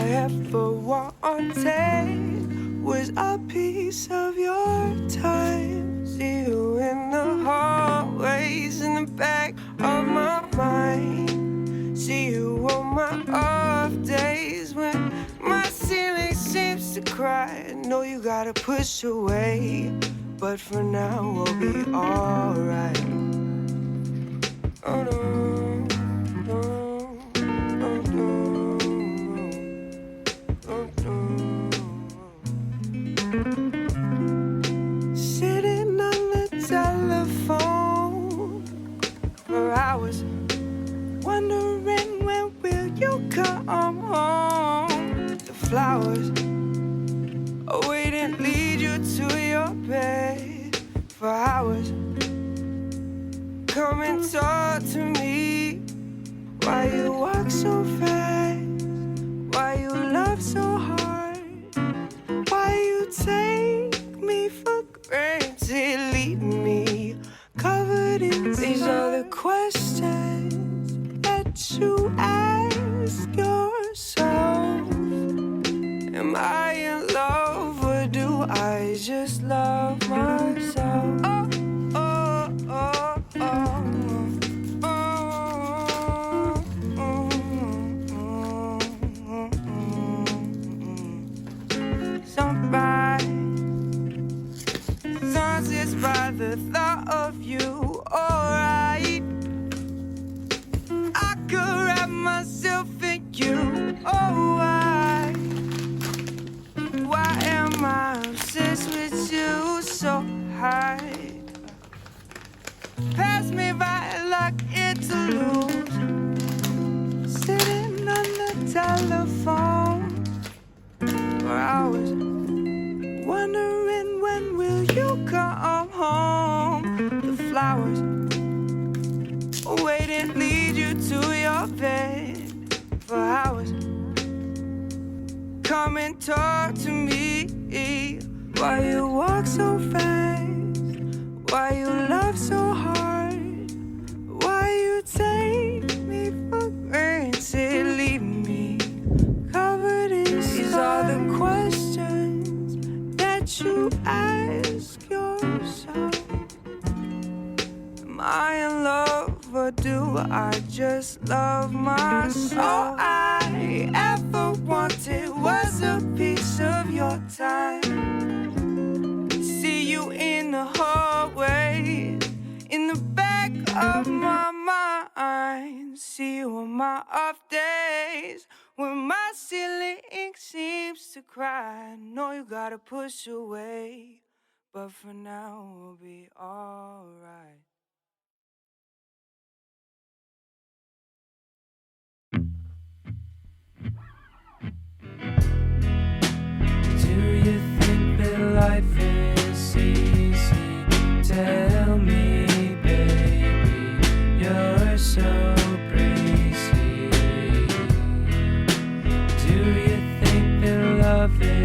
ever wanted was a piece of your time. See you in the hallways, in the back of my mind. See you on my off days when my ceiling seems to cry. I know you gotta push away, but for now we'll be alright. Oh no, no, no, no, no, no. Sitting on the telephone for hours, wondering when will you come home. The flowers waiting lead you to your bed for hours. Come and talk to me. Why you walk so fast? Why you love so hard? Why you take me for granted? Leave me covered in these are the questions that you ask yourself. Am I in love or do I just love myself? Oh, oh, oh, oh, oh, Somebody just by the thought of you, alright. I could wrap myself in you, oh why am I obsessed with you so high? Pass me by like interlude. Sitting on the telephone for hours, wondering when will you come home. The flowers waiting lead you to your bed for hours. Come and talk to me. Why you walk so fast? Why you love so hard? Why you take me for granted? Leave me covered in these are the questions that you ask yourself. Am I in love or do I just love myself? All I ever wanted was a piece of your time. See you in the hallway, in the back of my mind. See you on my off days when my ceiling seems to cry. I know you gotta push away, but for now we'll be alright. Do you think that life is easy? Tell me, baby, you're so breezy. Do you think that love is